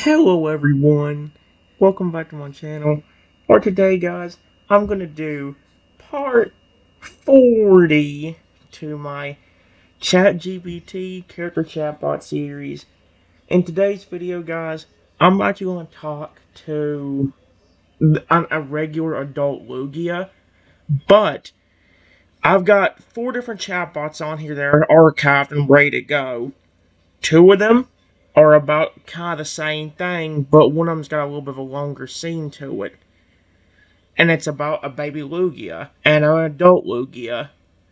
Hello everyone, welcome back to my channel. For today guys, I'm gonna do part 40 to my ChatGPT Character Chatbot series. In today's video guys, I'm actually gonna talk to a regular adult Lugia, but I've got 4 different chatbots on here that are archived and ready to go. 2 of them are about kind of the same thing, but one of them's got a little bit of a longer scene to it. And it's about a baby Lugia and an adult Lugia.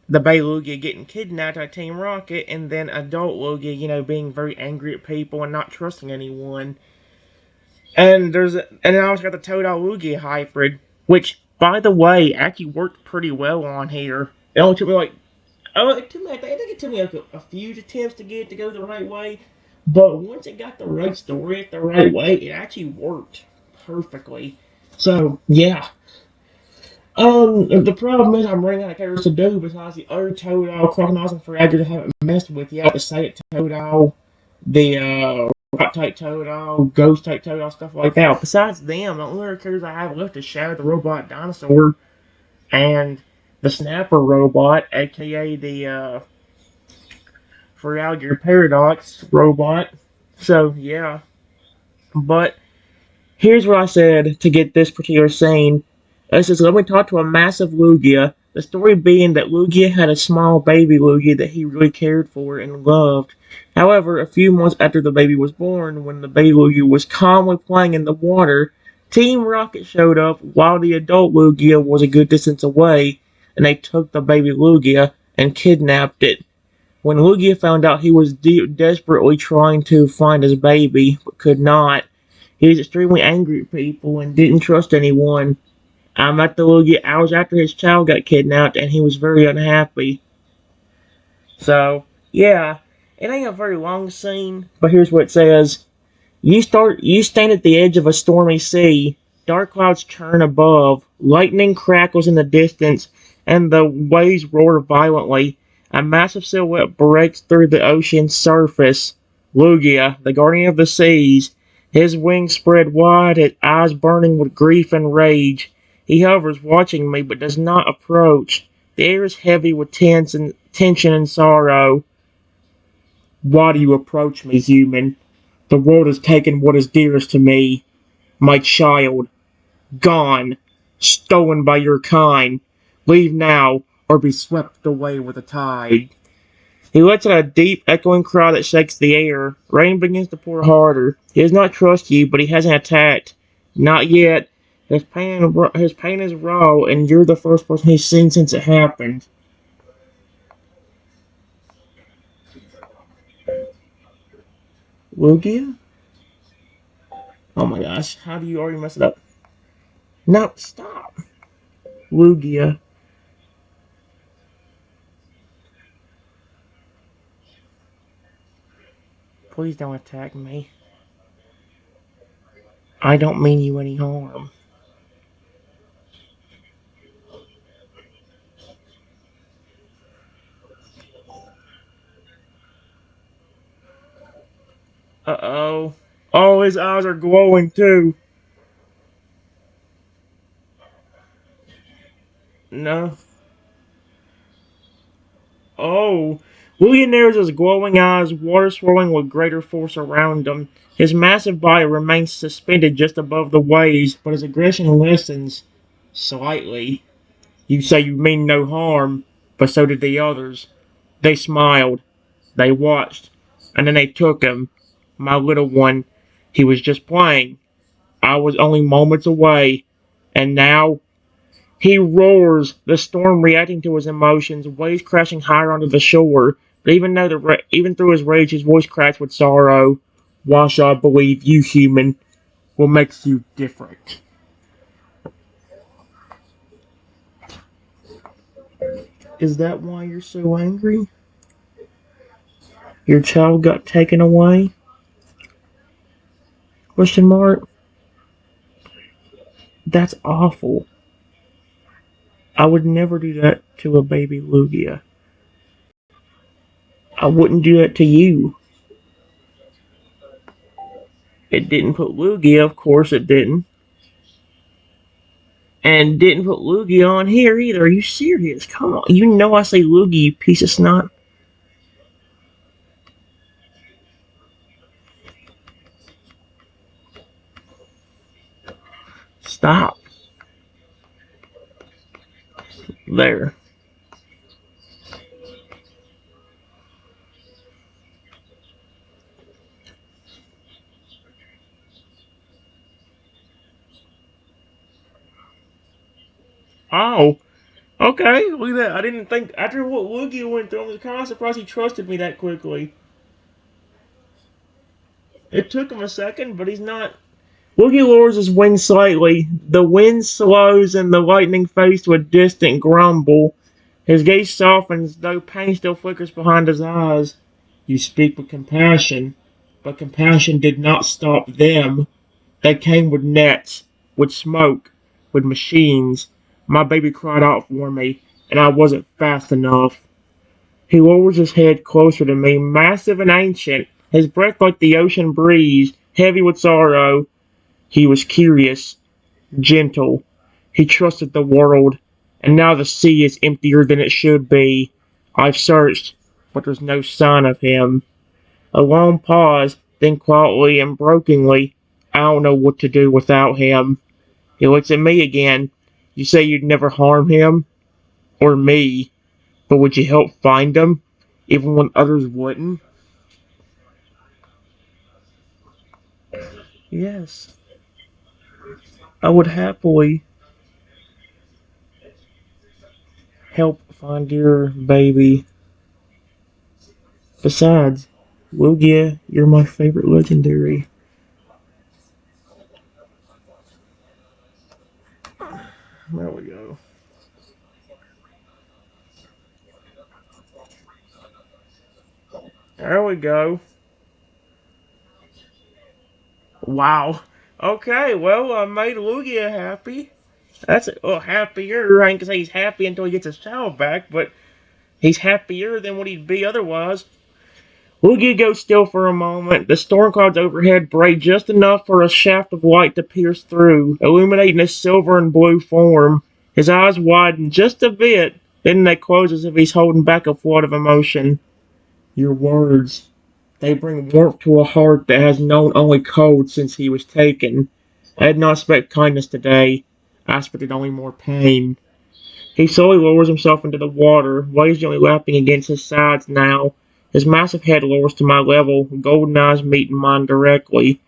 The baby Lugia getting kidnapped by Team Rocket, and then adult Lugia, being very angry at people and not trusting anyone. And I also got the Toadal Lugia hybrid, which, by the way, actually worked pretty well on here. It only took me I think it took me like a few attempts to get it to go the right way, but once it got the right story the right way, it actually worked perfectly. So yeah. The problem is I'm running out of characters to do besides the other Toadal, Crocodiles, and Fragors I haven't messed with yet. The Psychic Toadal, the Rock type Toadal, Ghost type Toadal, stuff like that. Besides them, the only other characters I have left is Shadow the Robot Dinosaur and the Snapper Robot, aka the for Alligator Paradox robot. So, yeah. But here's what I said to get this particular scene. It says, let me talk to a massive Lugia. The story being that Lugia had a small baby Lugia that he really cared for and loved. However, a few months after the baby was born, when the baby Lugia was calmly playing in the water, Team Rocket showed up while the adult Lugia was a good distance away, and they took the baby Lugia and kidnapped it. When Lugia found out he was desperately trying to find his baby, but could not, he was extremely angry at people and didn't trust anyone. I met the Lugia hours after his child got kidnapped, and he was very unhappy. So, yeah, it ain't a very long scene, but here's what it says. You stand at the edge of a stormy sea. Dark clouds churn above. Lightning crackles in the distance, and the waves roar violently. A massive silhouette breaks through the ocean's surface. Lugia, the guardian of the seas, his wings spread wide, his eyes burning with grief and rage. He hovers, watching me, but does not approach. The air is heavy with tension and sorrow. Why do you approach me, human? The world has taken what is dearest to me. My child. Gone. Stolen by your kind. Leave now, or be swept away with the tide. He lets out a deep, echoing cry that shakes the air. Rain begins to pour harder. He does not trust you, but he hasn't attacked. Not yet. His pain is raw, and you're the first person he's seen since it happened. Lugia? Oh my gosh, how do you already mess it up? No, stop. Lugia. Please don't attack me. I don't mean you any harm. Uh-oh. Oh, his eyes are glowing too. No. Oh. Legionnaires' glowing eyes, water swirling with greater force around him. His massive body remains suspended just above the waves, but his aggression lessens slightly. You say you mean no harm, but so did the others. They smiled. They watched. And then they took him. My little one. He was just playing. I was only moments away. And now he roars, the storm reacting to his emotions, waves crashing higher onto the shore. But even through his rage, his voice cracks with sorrow. Why should I believe you, human? What makes you different? Is that why you're so angry? Your child got taken away? Question mark. That's awful. I would never do that to a baby Lugia. I wouldn't do that to you. It didn't put Lugia, of course it didn't. And didn't put Lugia on here either. Are you serious? Come on. You know I say Lugia, you piece of snot. Stop. There. Oh. Okay, look at that. I didn't think, after what Lugia went through, I'm kind of surprised he trusted me that quickly. It took him a second, but he's not. Lugia lowers his wing slightly. The wind slows and the lightning fades to a distant grumble. His gaze softens, though pain still flickers behind his eyes. You speak with compassion, but compassion did not stop them. They came with nets, with smoke, with machines. My baby cried out for me, and I wasn't fast enough. He lowers his head closer to me, massive and ancient, his breath like the ocean breeze, heavy with sorrow. He was curious, gentle. He trusted the world, and now the sea is emptier than it should be. I've searched, but there's no sign of him. A long pause, then quietly and brokenly, I don't know what to do without him. He looks at me again. You say you'd never harm him? Or me? But would you help find him? Even when others wouldn't? Yes. I would happily help find your baby. Besides, Lugia, you're my favorite legendary. There we go. There we go. Wow. Okay, well, I made Lugia happy. That's happier. I ain't gonna say he's happy until he gets his child back, but he's happier than what he'd be otherwise. Lugia goes still for a moment. The storm clouds overhead break just enough for a shaft of light to pierce through, illuminating his silver and blue form. His eyes widen just a bit, then they close as if he's holding back a flood of emotion. Your words. They bring warmth to a heart that has known only cold since he was taken. I did not expect kindness today. I expected only more pain. He slowly lowers himself into the water, waves gently lapping against his sides now. His massive head lowers to my level, golden eyes meeting mine directly.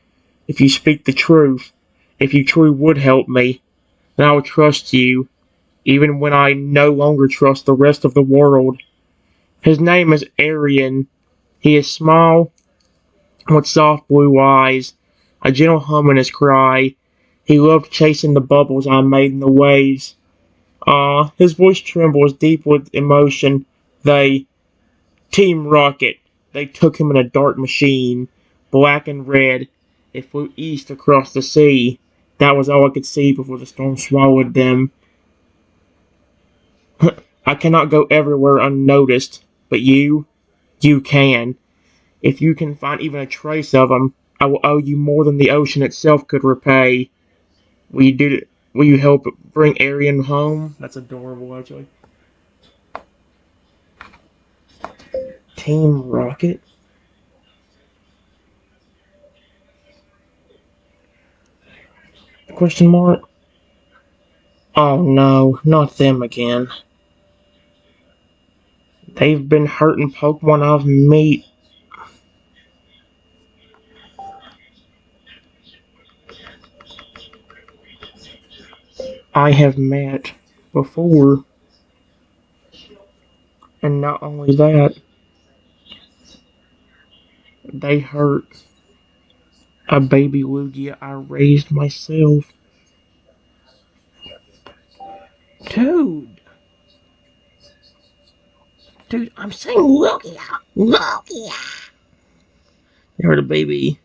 If you speak the truth, if you truly would help me, then I would trust you, even when I no longer trust the rest of the world. His name is Aryan. He is small, with soft blue eyes, a gentle hum in his cry. He loved chasing the bubbles I made in the waves. His voice trembles deep with emotion. Team Rocket, they took him in a dark machine, black and red. It flew east across the sea. That was all I could see before the storm swallowed them. I cannot go everywhere unnoticed, but you can. If you can find even a trace of him, I will owe you more than the ocean itself could repay. Will you help bring Arian home? That's adorable, actually. Team Rocket? Question mark? Oh no, not them again. They've been hurting Pokemon I've met. I have met before. And not only that, they hurt a baby Lugia I raised myself. Dude! Dude, I'm saying Lugia! Lugia! You heard a baby.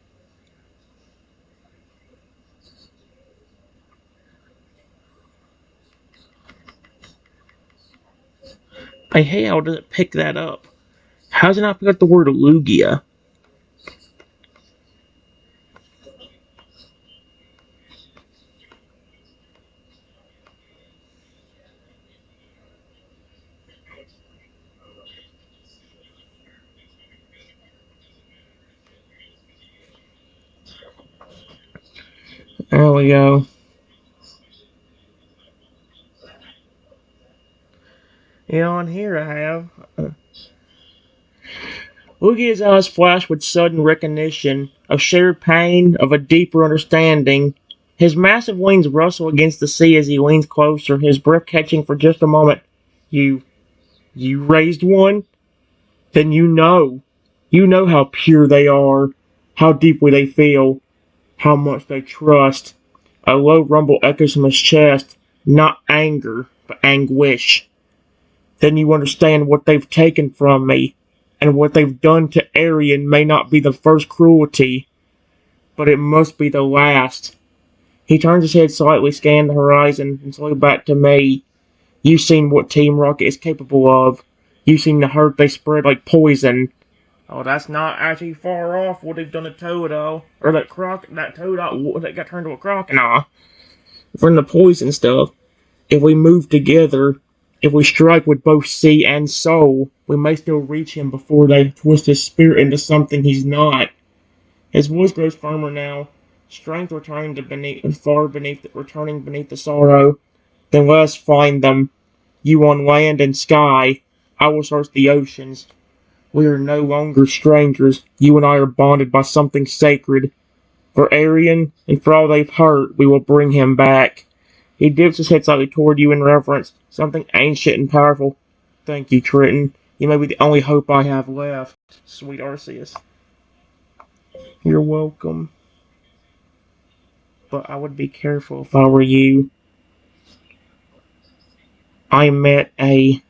Like, hey, how does it pick that up? How does it not pick up the word Lugia? There we go. On here I have. Lugia's eyes flash with sudden recognition, of shared pain, of a deeper understanding. His massive wings rustle against the sea as he leans closer, his breath catching for just a moment. You raised one? Then you know. You know how pure they are, how deeply they feel, how much they trust. A low rumble echoes from his chest, not anger, but anguish. Then you understand what they've taken from me, and what they've done to Arian may not be the first cruelty, but it must be the last. He turns his head slightly, scanning the horizon, and slowly back to me. You've seen what Team Rocket is capable of. You've seen the hurt they spread like poison. Oh, that's not actually far off what they've done to Toadal. Or that Toadal that got turned into a crocodile. From the poison stuff. If we move together, if we strike with both sea and soul, we may still reach him before they twist his spirit into something he's not. His voice grows firmer now, strength returning to returning beneath the sorrow. Then let us find them. You on land and sky, I will search the oceans. We are no longer strangers. You and I are bonded by something sacred. For Arian, and for all they've hurt, we will bring him back. He dips his head slightly toward you in reverence, something ancient and powerful. Thank you, Triton. You may be the only hope I have left, sweet Arceus. You're welcome. But I would be careful if I were you. I met a...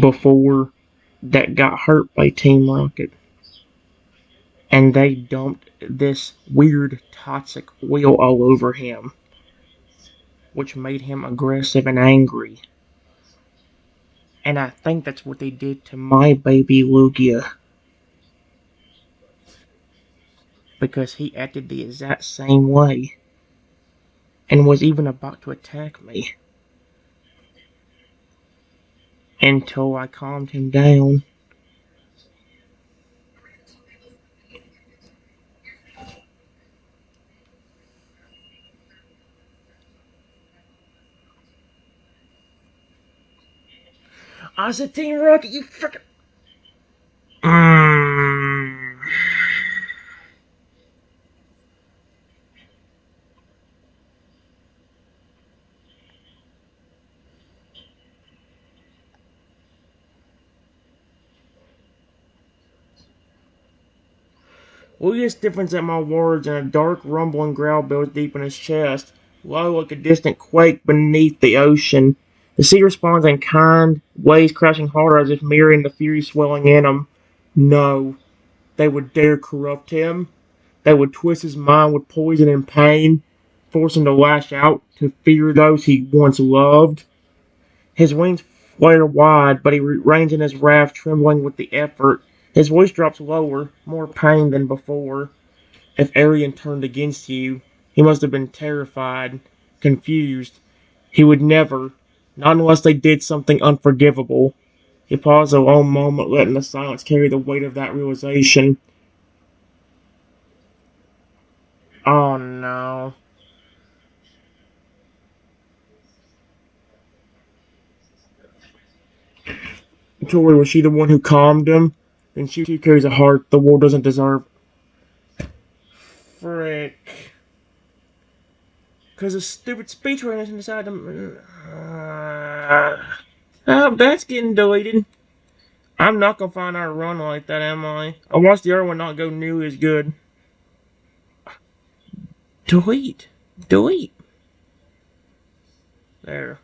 before that got hurt by Team Rocket. And they dumped this weird toxic oil all over him, which made him aggressive and angry. And I think that's what they did to my baby Lugia. Because he acted the exact same way. And was even about to attack me. Until I calmed him down. I said, Team Rocket, you frickin'... Lugia stiffens at my words, and a dark rumbling growl builds deep in his chest, low like a distant quake beneath the ocean. The sea responds in kind, waves crashing harder as if mirroring the fury swelling in him. No, they would dare corrupt him. They would twist his mind with poison and pain, force him to lash out, to fear those he once loved. His wings flare wide, but he reins in his wrath, trembling with the effort. His voice drops lower, more pain than before. If Arian turned against you, he must have been terrified, confused. He would never, not unless they did something unforgivable. He paused a long moment, letting the silence carry the weight of that realization. Oh no. Tori, was she the one who calmed him? Then she carries a heart the world doesn't deserve. Frick. Because a stupid speech recognition decided to... oh, that's getting deleted. I'm not gonna find our run like that, am I? I watched the other one not go nearly as good. Delete. There.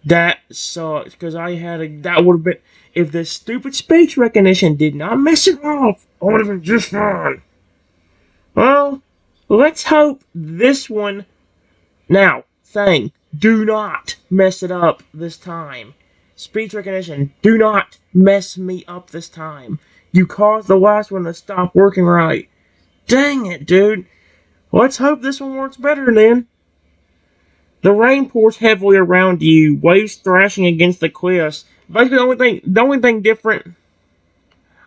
That sucks, because I had a... that would have been... if the stupid speech recognition did not mess it off, I would have been just fine. Well, let's hope this one... now, thing, do not mess it up this time. Speech recognition, do not mess me up this time. You caused the last one to stop working right. Dang it, dude. Let's hope this one works better then. The rain pours heavily around you, waves thrashing against the cliffs, Basically, the only thing different.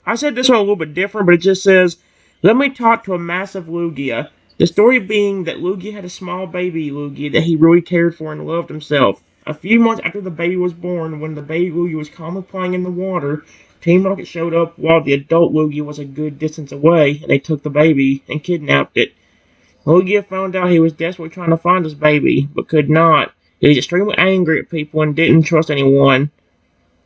I said this one a little bit different, but it just says, "Let me talk to a massive Lugia." The story being that Lugia had a small baby Lugia that he really cared for and loved himself. A few months after the baby was born, when the baby Lugia was calmly playing in the water, Team Rocket showed up while the adult Lugia was a good distance away, and they took the baby and kidnapped it. Lugia found out he was desperately trying to find his baby, but could not. He was extremely angry at people and didn't trust anyone.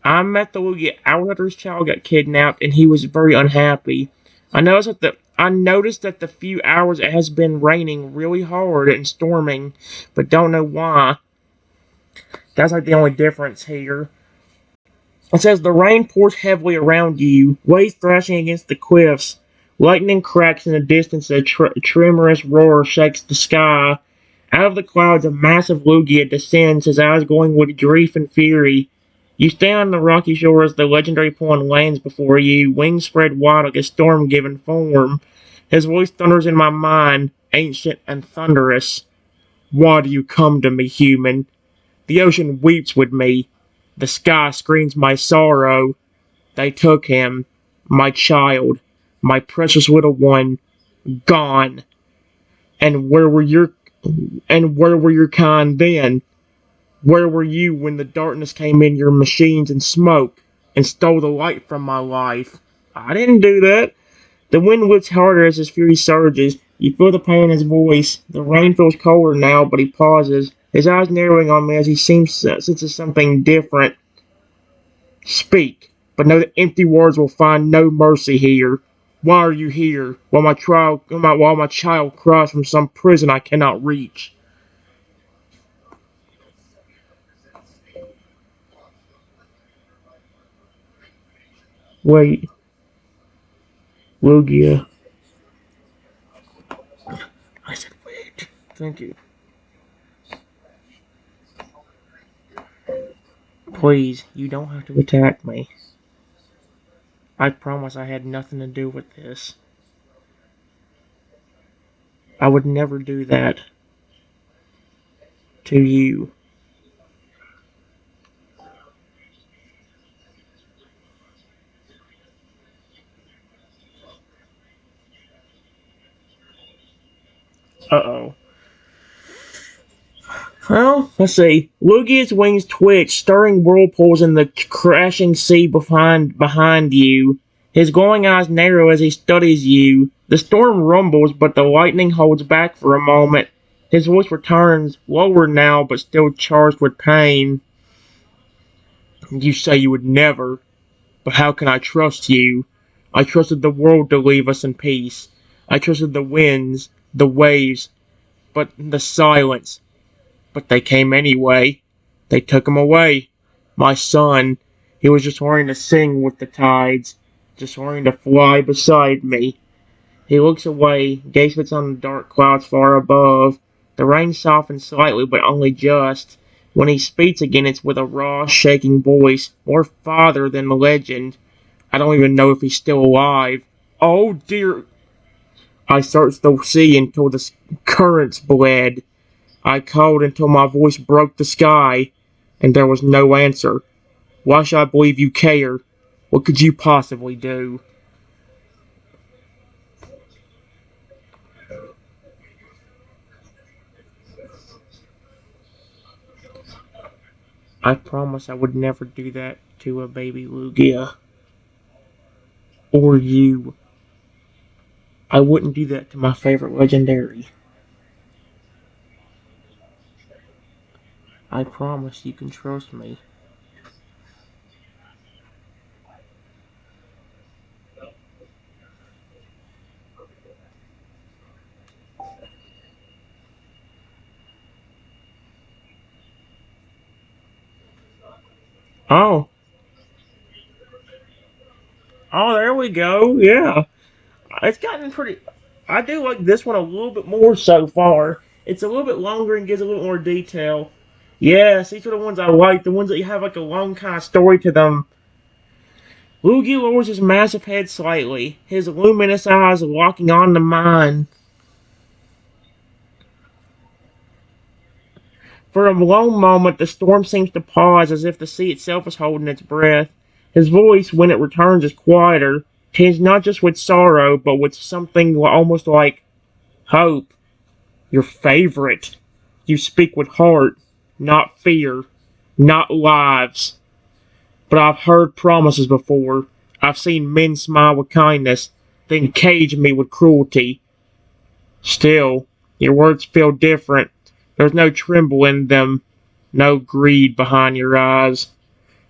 I met the Lugia hours after his child got kidnapped, and he was very unhappy. I noticed that the few hours it has been raining really hard and storming, but don't know why. That's like the only difference here. It says the rain pours heavily around you, waves thrashing against the cliffs. Lightning cracks in the distance, a tremorous roar shakes the sky. Out of the clouds, a massive Lugia descends, his eyes glowing with grief and fury. You stand on the rocky shore as the legendary pond lands before you, wings spread wide like a storm given form. His voice thunders in my mind, ancient and thunderous. Why do you come to me, human? The ocean weeps with me. The sky screams my sorrow. They took him, my child, my precious little one, gone. And where were your kind then? Where were you when the darkness came in your machines and smoke and stole the light from my life? I didn't do that. The wind whips harder as his fury surges. You feel the pain in his voice. The rain feels colder now, but he pauses, his eyes narrowing on me as he seems senses something different. Speak, but know that empty words will find no mercy here. Why are you here, while my child cries from some prison I cannot reach? Wait, Lugia. I said wait. Thank you. Please, you don't have to attack me. I promise I had nothing to do with this. I would never do that to you. Uh-oh. Well, let's see. Lugia's wings twitch, stirring whirlpools in the crashing sea behind you. His glowing eyes narrow as he studies you. The storm rumbles, but the lightning holds back for a moment. His voice returns, lower now, but still charged with pain. You say you would never, but how can I trust you? I trusted the world to leave us in peace. I trusted the winds, the waves, but the silence. But they came anyway. They took him away. My son. He was just learning to sing with the tides, just learning to fly beside me. He looks away, gazes on the dark clouds far above. The rain softens slightly, but only just. When he speaks again, it's with a raw, shaking voice, more father than the legend. I don't even know if he's still alive. Oh dear. I searched the sea until the currents bled. I called until my voice broke the sky, and there was no answer. Why should I believe you care? What could you possibly do? I promise I would never do that to a baby Lugia. Or you. I wouldn't do that to my favorite legendary. I promise you can trust me. Oh. Oh, there we go. Yeah. It's gotten pretty. I do like this one a little bit more so far. It's a little bit longer and gives a little more detail. Yes, these are the ones I like. The ones that you have like a long kind of story to them. Lugia lowers his massive head slightly, his luminous eyes locking on to mine. For a long moment, the storm seems to pause as if the sea itself is holding its breath. His voice, when it returns, is quieter, tinged not just with sorrow, but with something almost like hope. Your favorite. You speak with heart, not fear, not lives. But I've heard promises before. I've seen men smile with kindness, then cage me with cruelty. Still, your words feel different. There's no tremble in them, no greed behind your eyes.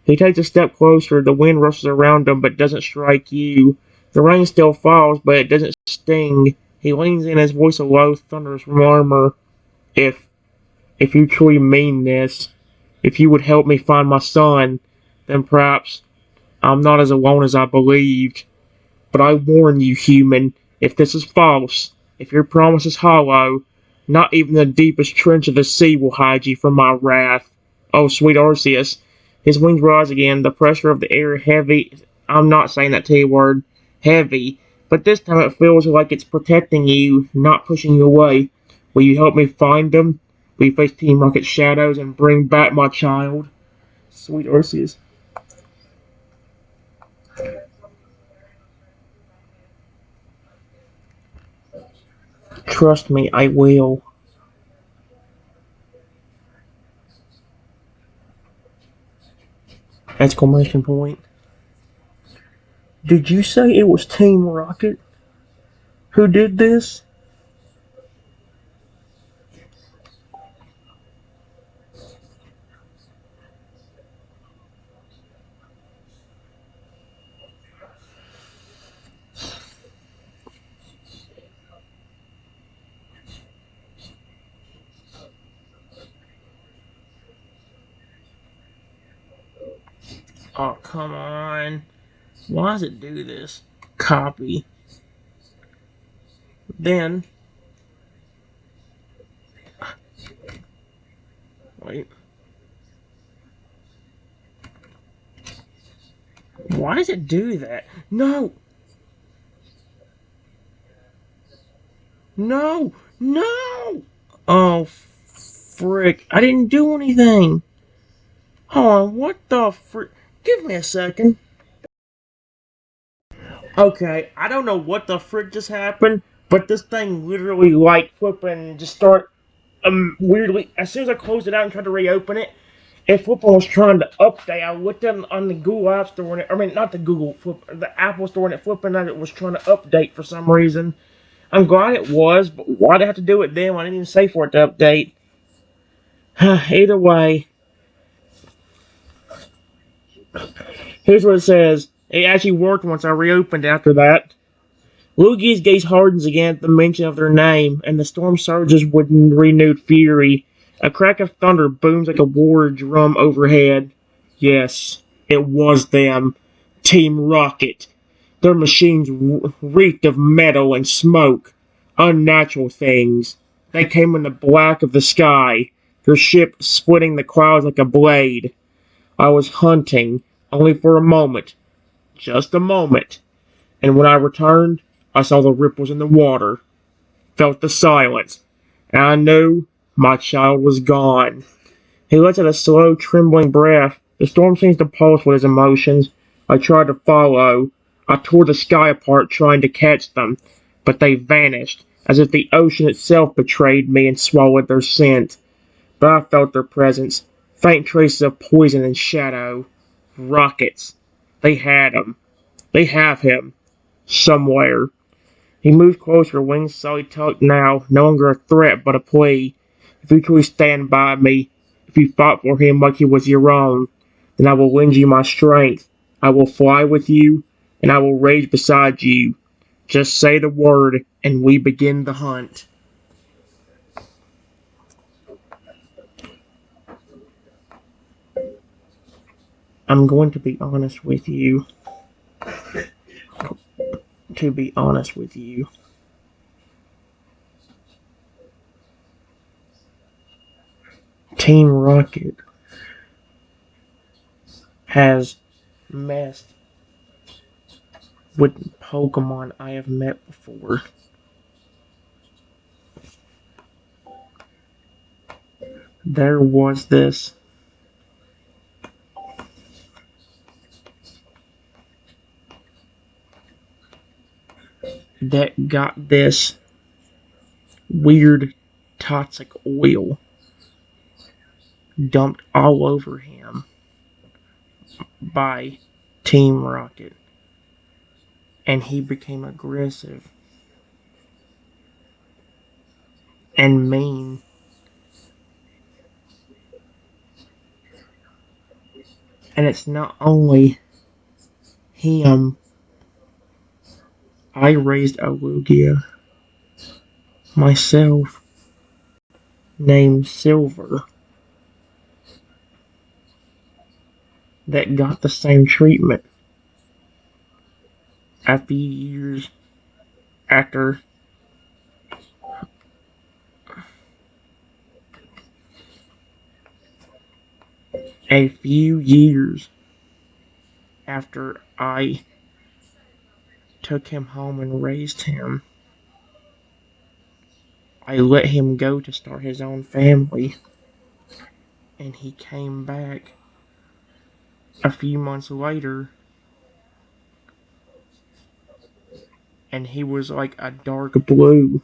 He takes a step closer. The wind rushes around him, but doesn't strike you. The rain still falls, but it doesn't sting. He leans in, his voice a low, thunderous murmur. If, if you truly mean this, if you would help me find my son, then perhaps I'm not as alone as I believed. But I warn you, human, if this is false, if your promise is hollow, not even the deepest trench of the sea will hide you from my wrath. Oh, sweet Arceus. His wings rise again, the pressure of the air heavy. I'm not saying that T word. Heavy. But this time it feels like it's protecting you, not pushing you away. Will you help me find them? Will you face Team Rocket's shadows and bring back my child? Sweet Arceus. Trust me, I will. Exclamation point. Did you say it was Team Rocket who did this? Oh, come on. Why does it do this? Copy. Then, wait. Why does it do that? No! No! No! Oh, frick. I didn't do anything. Hold on, what the frick? Give me a second. Okay, I don't know what the frick just happened, but this thing literally like flipping and just start weirdly. As soon as I closed it out and tried to reopen it, if Flipper was trying to update, I looked on the Google App Store, and I mean, not the Google, the Apple Store, and it flipping that it was trying to update for some reason. I'm glad it was, but why'd I have to do it then when I didn't even say for it to update? Either way, here's what it says. It actually worked once I reopened after that. Luigi's gaze hardens again at the mention of their name, and the storm surges with renewed fury. A crack of thunder booms like a war drum overhead. Yes, it was them. Team Rocket. Their machines reeked of metal and smoke. Unnatural things. They came in the black of the sky, their ship splitting the clouds like a blade. I was hunting, only for a moment. Just a moment. And when I returned, I saw the ripples in the water, felt the silence, and I knew my child was gone. He lets out a slow, trembling breath. The storm seems to pulse with his emotions. I tried to follow. I tore the sky apart trying to catch them, but they vanished, as if the ocean itself betrayed me and swallowed their scent. But I felt their presence, faint traces of poison and shadow. Rockets. They had him. They have him. Somewhere. He moved closer, wings slowly tucked now, no longer a threat but a plea. If you truly stand by me, if you fought for him like he was your own, then I will lend you my strength. I will fly with you, and I will rage beside you. Just say the word, and we begin the hunt. I'm going to be honest with you. To be honest with you. Team Rocket has messed with Pokemon I have met before. there was this that got this weird toxic oil dumped all over him by Team Rocket, and he became aggressive and mean. And it's not only him. I raised a Lugia myself named Silver that got the same treatment a few years after a few years after I took him home and raised him. I let him go to start his own family, and he came back a few months later, and he was like a dark blue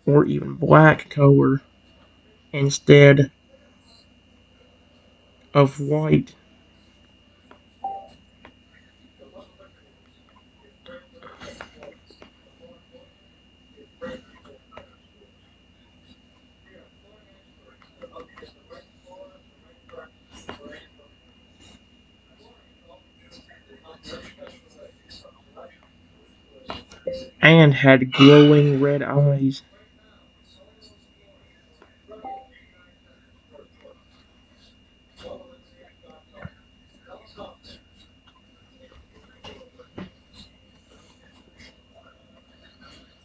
or even black color instead of white. And had glowing red eyes.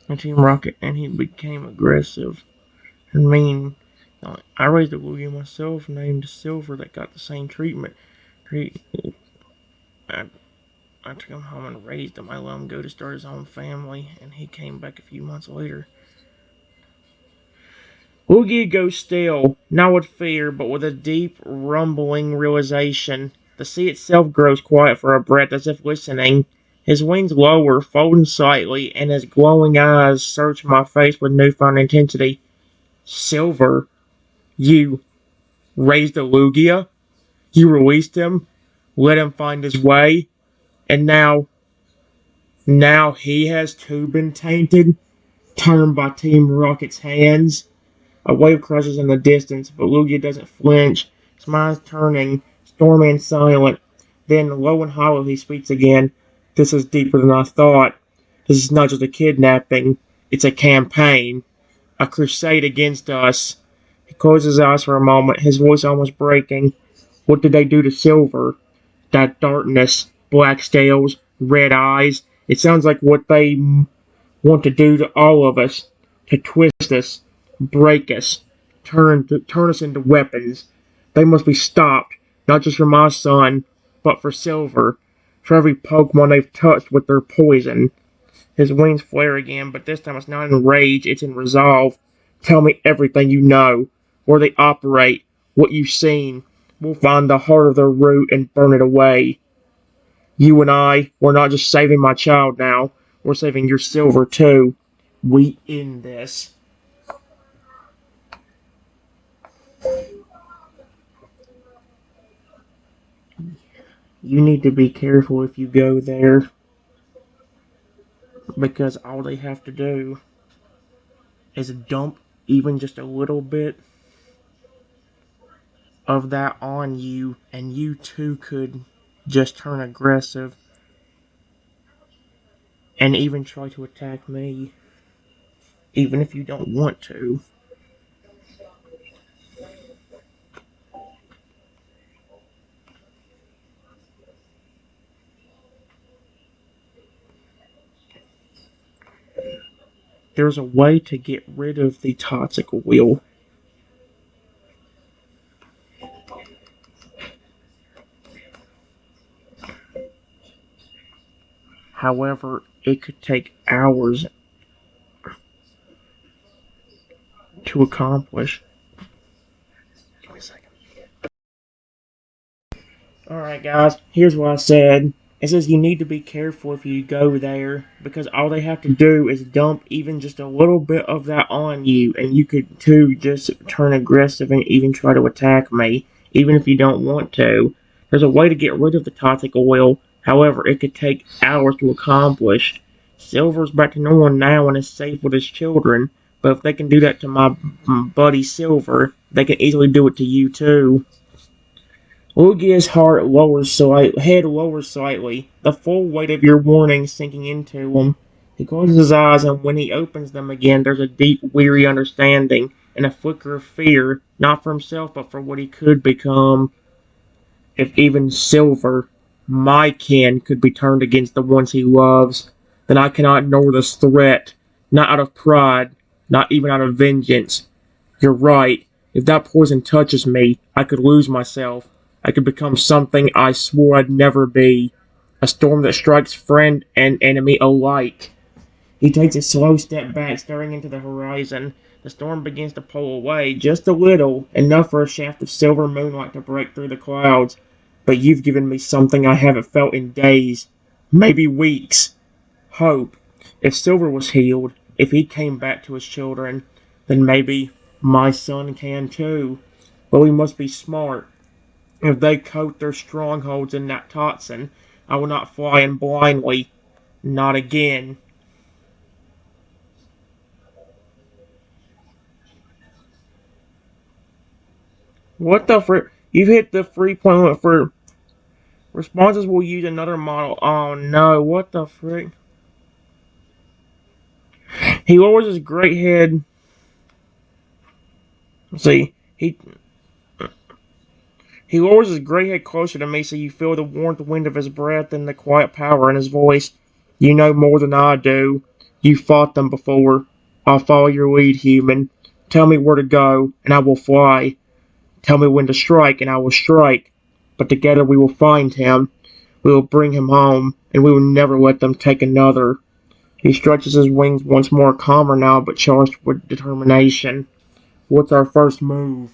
And Team Rocket, and he became aggressive and mean. I raised a Lugia myself named Silver that got the same treatment. I, I took him home and raised him. I let him go to start his own family, and he came back a few months later. Lugia goes still, not with fear, but with a deep, rumbling realization. The sea itself grows quiet for a breath, as if listening. His wings lower, folding slightly, and his glowing eyes search my face with newfound intensity. Silver, you raised a Lugia? You released him, let him find his way, and now he has too been tainted, turned by Team Rocket's hands. A wave crashes in the distance, but Lugia doesn't flinch, his mind's turning, stormy and silent. Then, low and hollow, he speaks again. This is deeper than I thought. This is not just a kidnapping, it's a campaign, a crusade against us. He closes his eyes for a moment, his voice almost breaking. What did they do to Silver? That darkness, black scales, red eyes. It sounds like what they want to do to all of us, to twist us, break us, turn us into weapons. They must be stopped, not just for my son, but for Silver, for every Pokemon they've touched with their poison. His wings flare again, but this time it's not in rage, it's in resolve. Tell me everything you know, where they operate, what you've seen. We'll find the heart of their root and burn it away. You and I, we're not just saving my child now, we're saving your Silver too. We end this. You need to be careful if you go there, because all they have to do is dump even just a little bit of that on you, and you too could just turn aggressive and even try to attack me, even if you don't want to. There's a way to get rid of the toxic wheel. However, it could take hours to accomplish. Alright, guys, here's what I said. It says you need to be careful if you go there, because all they have to do is dump even just a little bit of that on you, and you could too just turn aggressive and even try to attack me, even if you don't want to. There's a way to get rid of the toxic oil, however, it could take hours to accomplish. Silver's back to normal now and is safe with his children, but if they can do that to my buddy Silver, they can easily do it to you too. Lugia's head lowers slightly, the full weight of your warning sinking into him. He closes his eyes, and when he opens them again, there's a deep, weary understanding, and a flicker of fear, not for himself, but for what he could become. If even Silver, my kin, could be turned against the ones he loves, then I cannot ignore this threat, not out of pride, not even out of vengeance. You're right. If that poison touches me, I could lose myself. I could become something I swore I'd never be. A storm that strikes friend and enemy alike. He takes a slow step back, staring into the horizon. The storm begins to pull away, just a little, enough for a shaft of silver moonlight to break through the clouds. But you've given me something I haven't felt in days, maybe weeks. Hope. If Silver was healed, if he came back to his children, then maybe my son can too. But we must be smart. If they coat their strongholds in that toxin, I will not fly in blindly. Not again. What the frick? You've hit the free point limit for responses. Will use another model. Oh no, what the frick? He lowers his great head. Let's see, he lowers his gray head closer to me so you feel the warm wind of his breath and the quiet power in his voice. You know more than I do. You fought them before. I'll follow your lead, human. Tell me where to go, and I will fly. Tell me when to strike, and I will strike. But together we will find him. We will bring him home, and we will never let them take another. He stretches his wings once more, calmer now, but charged with determination. What's our first move?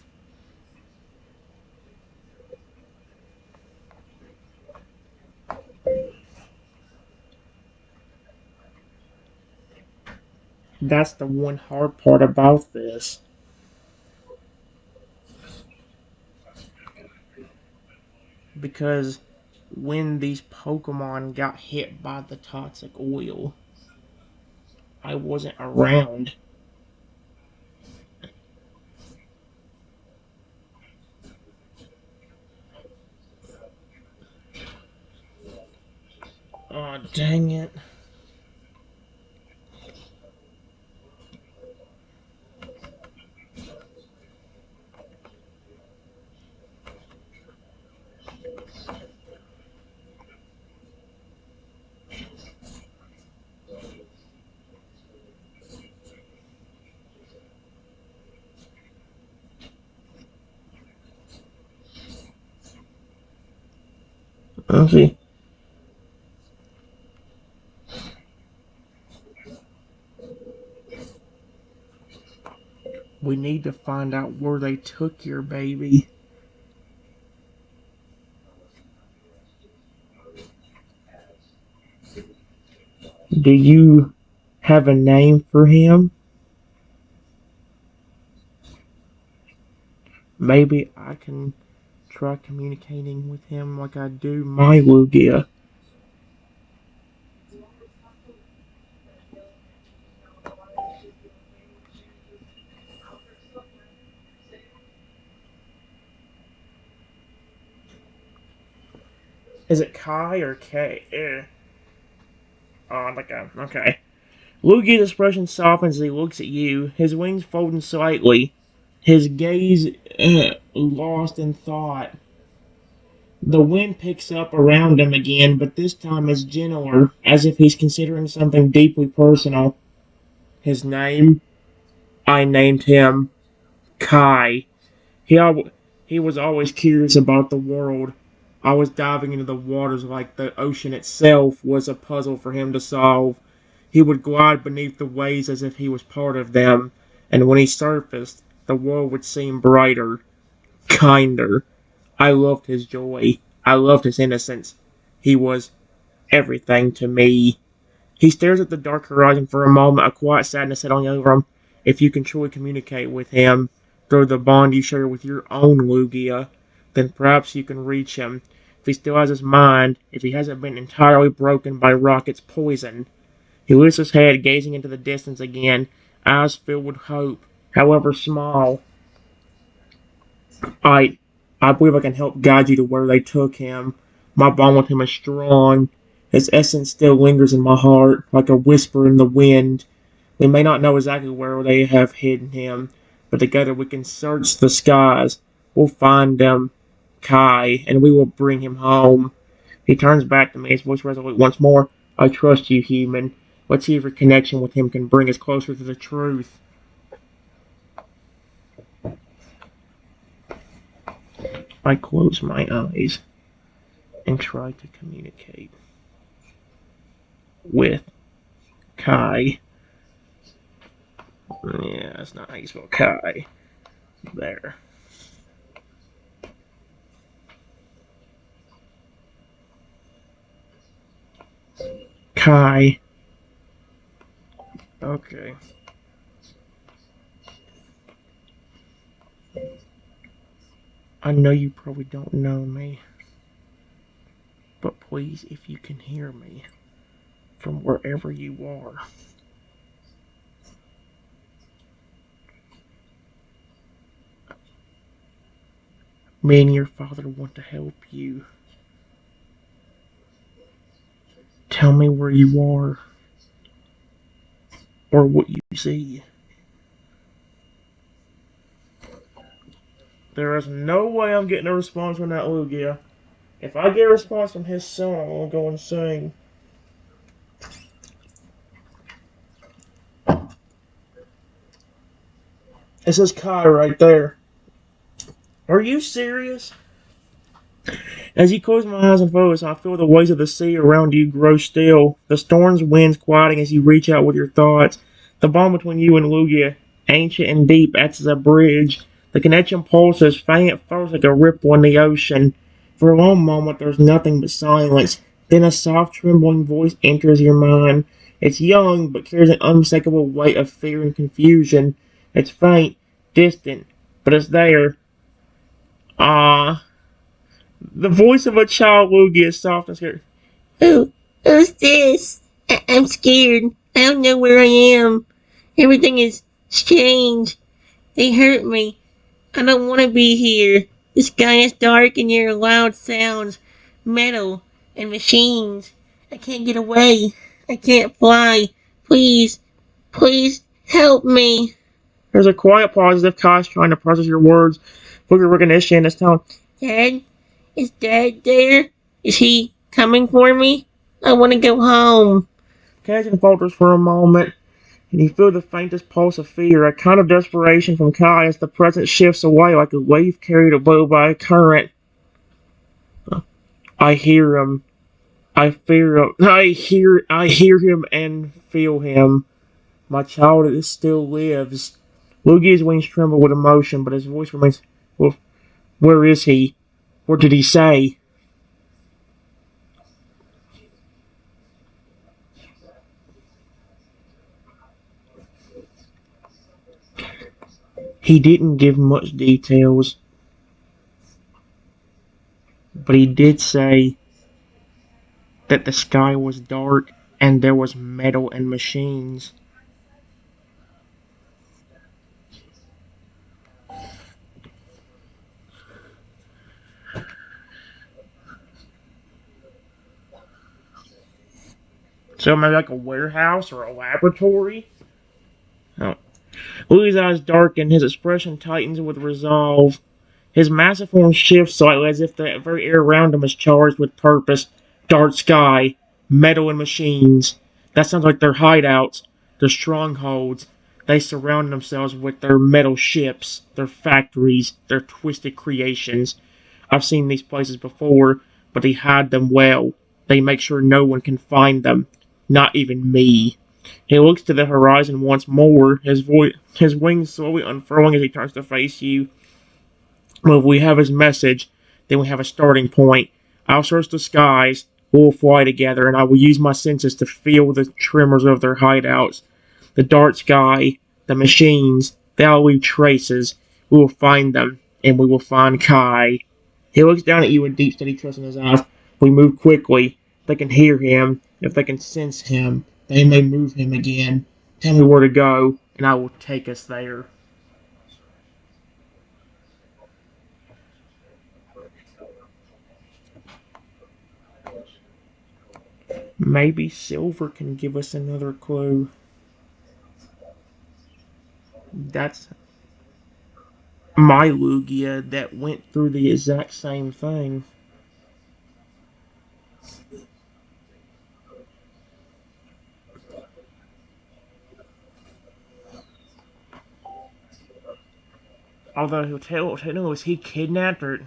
That's the one hard part about this. Because when these Pokemon got hit by the toxic oil, I wasn't around. Oh, dang it. Okay. We need to find out where they took your baby. Do you have a name for him? Maybe I can try communicating with him like I do my Lugia. Is it Kai or K? Oh, okay. Lugia's expression softens as he looks at you, his wings folding slightly, his gaze lost in thought. The wind picks up around him again, but this time it's gentler, as if he's considering something deeply personal. His name? I named him Kai. He, he was always curious about the world. I was diving into the waters like the ocean itself was a puzzle for him to solve. He would glide beneath the waves as if he was part of them, and when he surfaced, the world would seem brighter, kinder. I loved his joy. I loved his innocence. He was everything to me. He stares at the dark horizon for a moment, a quiet sadness settling over him. If you can truly communicate with him through the bond you share with your own Lugia, then perhaps you can reach him. If he still has his mind, if he hasn't been entirely broken by Rocket's poison. He lifts his head, gazing into the distance again, eyes filled with hope, however small. I, I believe I can help guide you to where they took him. My bond with him is strong. His essence still lingers in my heart, like a whisper in the wind. We may not know exactly where they have hidden him, but together we can search the skies. We'll find him, Kai, and we will bring him home. He turns back to me, his voice resolute once more. I trust you, human. Let's see if your connection with him can bring us closer to the truth. I close my eyes and try to communicate with Kai. Yeah, that's not how you spell Kai. There. Kai. Okay. I know you probably don't know me, but please, if you can hear me from wherever you are, me and your father want to help you. Tell me where you are, or what you see. There is no way I'm getting a response from that Lugia. If I get a response from his son, I'm gonna go insane. It says Kai right there. Are you serious? As you close my eyes and focus, I feel the waves of the sea around you grow still. The storm's winds quieting as you reach out with your thoughts. The bond between you and Lugia, ancient and deep, acts as a bridge. The connection pulses, faint at first like a ripple in the ocean. For a long moment, there's nothing but silence. Then a soft, trembling voice enters your mind. It's young, but carries an unmistakable weight of fear and confusion. It's faint, distant, but it's there. Ah. The voice of a child Lugia is soft and scared. Who's this? I'm scared. I don't know where I am. Everything is strange. They hurt me. I don't want to be here. The sky is dark and there are loud sounds, metal, and machines. I can't get away. I can't fly. Please, please help me. There's a quiet pause as if Kai's trying to process your words. Full of recognition in his tone. Dad? Is Dad there? Is he coming for me? I want to go home. Kajin falters for a moment, and you feel the faintest pulse of fear, a kind of desperation from Kai as the presence shifts away like a wave carried away by a current. I hear him. I fear him. I hear him and feel him. My child still lives. Lugia's wings tremble with emotion, but his voice remains. Well, where is he? What did he say? He didn't give much details, but he did say that the sky was dark and there was metal and machines. So maybe like a warehouse or a laboratory? Oh. Louis' eyes darken, his expression tightens with resolve. His massive form shifts slightly as if the very air around him is charged with purpose. Dark sky, metal and machines. That sounds like their hideouts, their strongholds. They surround themselves with their metal ships, their factories, their twisted creations. I've seen these places before, but they hide them well. They make sure no one can find them, not even me. He looks to the horizon once more, his wings slowly unfurling as he turns to face you. Well, if we have his message, then we have a starting point. I'll search the skies. We'll fly together, and I will use my senses to feel the tremors of their hideouts. The dark sky, the machines, they'll leave traces. We will find them, and we will find Kai. He looks down at you with deep, steady trust in his eyes. We move quickly. If they can hear him, if they can sense him, they may move him again. Tell me where to go, and I will take us there. Maybe Silver can give us another clue. That's my Lugia that went through the exact same thing. Although technically was he kidnapped or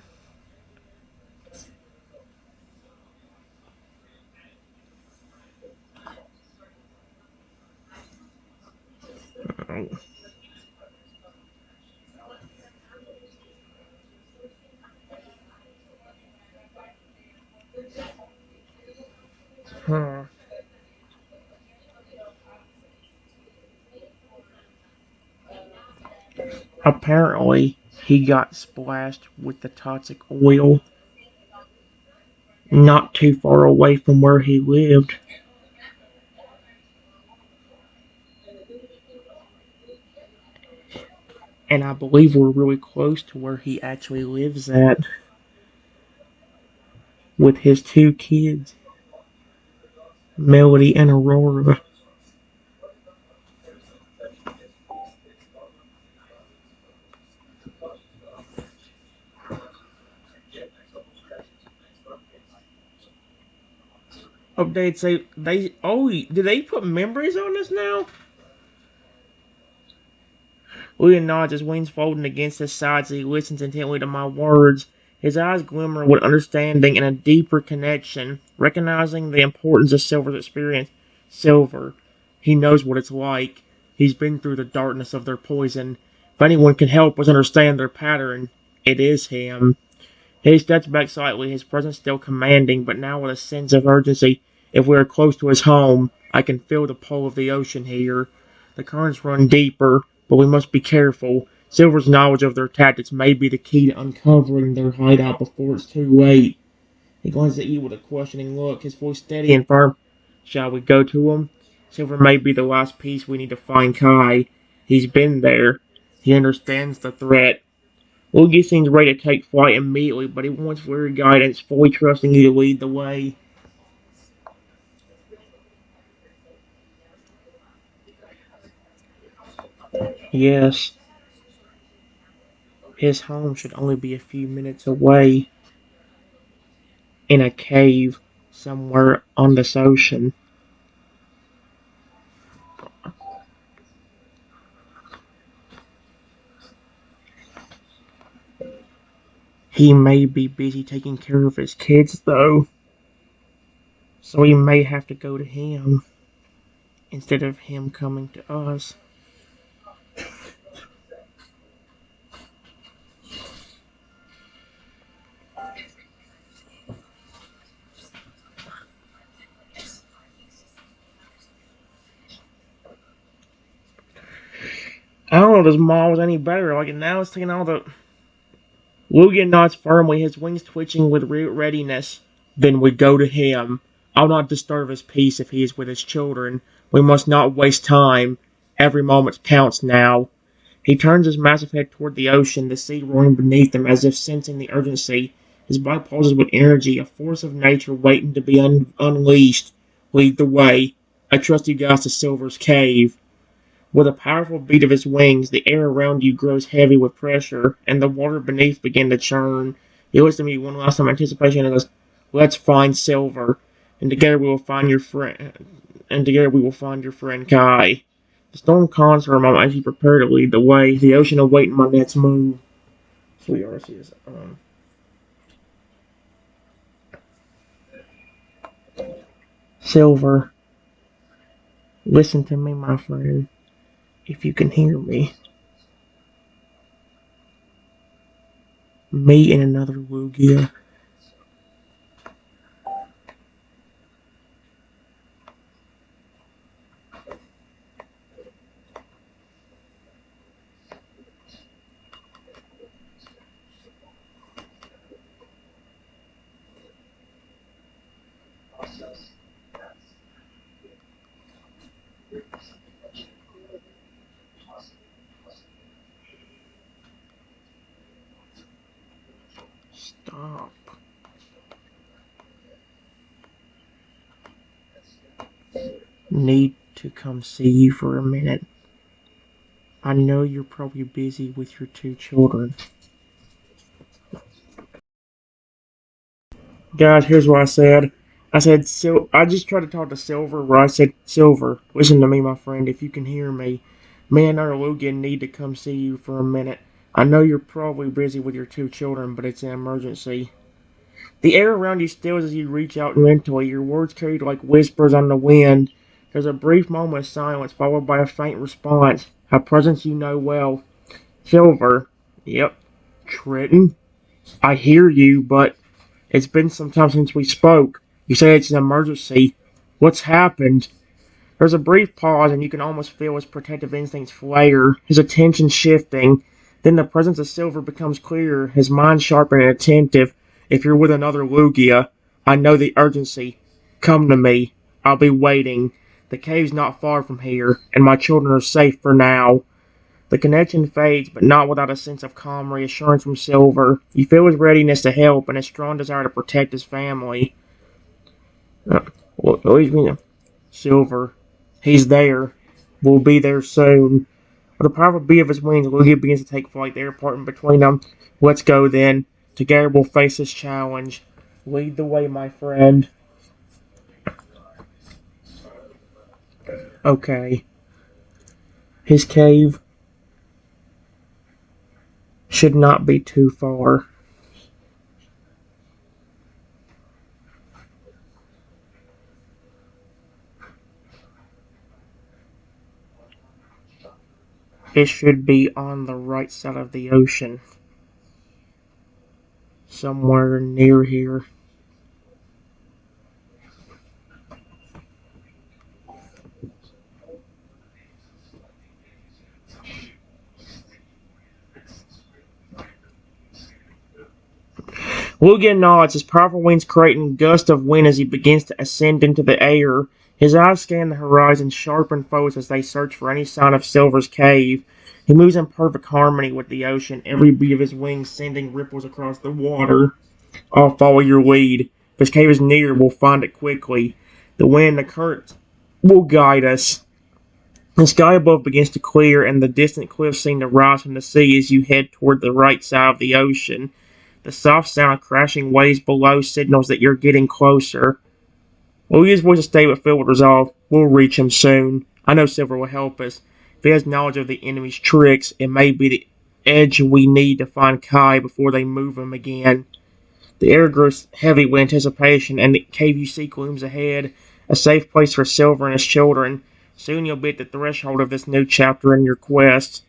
huh. Apparently he got splashed with the toxic oil not too far away from where he lived. And I believe we're really close to where he actually lives at with his two kids, Melody and Aurora. Updates say did they put memories on us now? William nods, his wings folding against his sides as he listens intently to my words. His eyes glimmer with understanding and a deeper connection, recognizing the importance of Silver's experience. Silver, he knows what it's like. He's been through the darkness of their poison. If anyone can help us understand their pattern, it is him. He steps back slightly, his presence still commanding, but now with a sense of urgency. If we are close to his home, I can feel the pull of the ocean here. The currents run deeper, but we must be careful. Silver's knowledge of their tactics may be the key to uncovering their hideout before it's too late. He glances at you with a questioning look, his voice steady and firm. Shall we go to him? Silver may be the last piece we need to find Kai. He's been there. He understands the threat. Lugia seems ready to take flight immediately, but he wants your guidance, fully trusting you to lead the way. Yes, his home should only be a few minutes away, in a cave somewhere on this ocean. He may be busy taking care of his kids, though, so we may have to go to him instead of him coming to us. I don't know if this mall was any better. Like, now it's taking all the. Lugia nods firmly, his wings twitching with readiness. Then we go to him. I'll not disturb his peace if he is with his children. We must not waste time. Every moment counts now. He turns his massive head toward the ocean, the sea roaring beneath him as if sensing the urgency. His body pulses with energy, a force of nature waiting to be unleashed. Lead the way. I trust you guys to Silver's cave. With a powerful beat of his wings, the air around you grows heavy with pressure, and the water beneath begins to churn. He looks at me one last time in anticipation and goes, "Let's find Silver, and together we will find your friend. And together we will find your friend Kai." The storm calms for a moment as you prepare to lead the way, the ocean awaiting my next move. Sweet Arceus. Silver, listen to me, my friend. If you can hear me. Me and another Lugia. Stop. Need to come see you for a minute. I know you're probably busy with your two children. Guys, here's what I said. I said, I just tried to talk to Silver where I said, Silver, listen to me, my friend, if you can hear me. Me and our Logan need to come see you for a minute. I know you're probably busy with your two children, but it's an emergency. The air around you stills as you reach out mentally, your words carried like whispers on the wind. There's a brief moment of silence, followed by a faint response, a presence you know well. Silver. Yep. Trenton. I hear you, but it's been some time since we spoke. You say it's an emergency. What's happened? There's a brief pause, and you can almost feel his protective instincts flare, his attention shifting. Then the presence of Silver becomes clearer, his mind sharp and attentive. If you're with another Lugia, I know the urgency. Come to me. I'll be waiting. The cave's not far from here, and my children are safe for now. The connection fades, but not without a sense of calm reassurance from Silver. You feel his readiness to help and his strong desire to protect his family. What do you mean? Silver. He's there. We'll be there soon. With a powerful beat of his wings, Lugia begins to take flight, the air parting between them. Let's go then. Together we'll face this challenge. Lead the way, my friend. Okay. His cave should not be too far. It should be on the right side of the ocean. Somewhere near here. Lugia nods, his powerful wings creating a gust of wind as he begins to ascend into the air. His eyes scan the horizon, sharp and focused as they search for any sign of Silver's cave. He moves in perfect harmony with the ocean, every beat of his wings sending ripples across the water. I'll follow your lead. If his cave is near, we'll find it quickly. The wind and the current will guide us. The sky above begins to clear, and the distant cliffs seem to rise from the sea as you head toward the right side of the ocean. The soft sound of crashing waves below signals that you're getting closer. Lugia's voice is steady but filled with resolve. We'll reach him soon. I know Silver will help us. If he has knowledge of the enemy's tricks, it may be the edge we need to find Kai before they move him again. The air grows heavy with anticipation, and the cave you seek looms ahead, a safe place for Silver and his children. Soon you'll be at the threshold of this new chapter in your quest.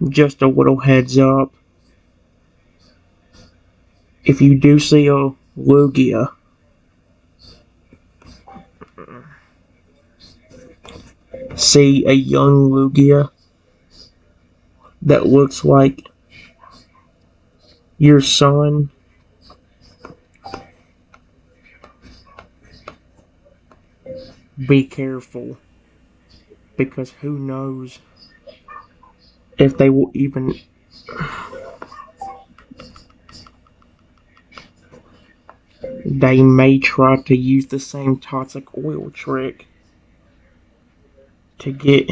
Just a little heads up. If you do see a Lugia, see a young Lugia that looks like your son, be careful, because who knows if they will even they may try to use the same toxic oil trick to get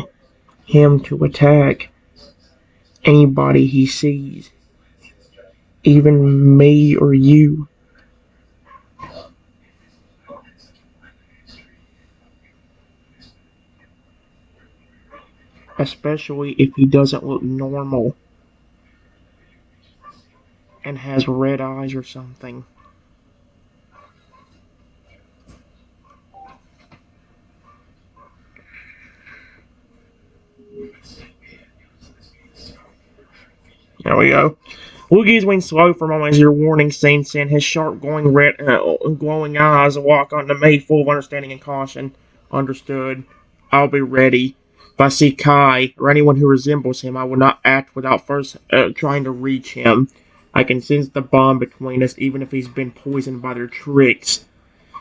him to attack anybody he sees, even me or you. Especially if he doesn't look normal and has red eyes or something. There we go. Lugia's wings slow for a moment as your warning sinks in. His sharp, glowing eyes walk onto me, full of understanding and caution. Understood. I'll be ready. If I see Kai or anyone who resembles him, I will not act without first trying to reach him. I can sense the bond between us, even if he's been poisoned by their tricks.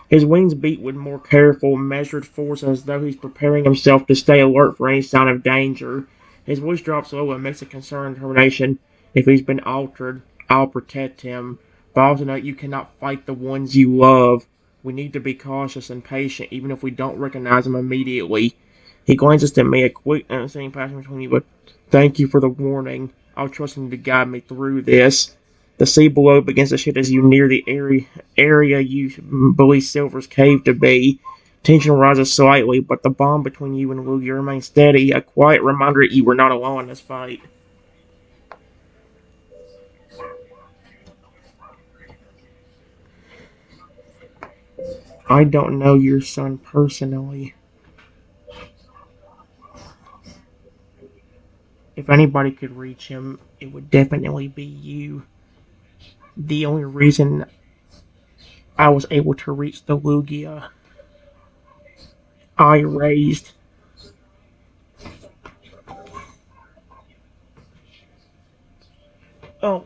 His wings beat with more careful, measured force as though he's preparing himself to stay alert for any sign of danger. His voice drops low and makes a concerned determination. If he's been altered, I'll protect him. But also note you cannot fight the ones you love. We need to be cautious and patient, even if we don't recognize them immediately. He glances at me, a quick, understanding passion between you, but thank you for the warning. I'll trust him to guide me through this. The sea below begins to shift as you near the area you believe Silver's cave to be. Tension rises slightly, but the bond between you and Lugia remains steady, a quiet reminder that you were not alone in this fight. I don't know your son personally. If anybody could reach him, it would definitely be you. The only reason I was able to reach the Lugia I raised. Oh,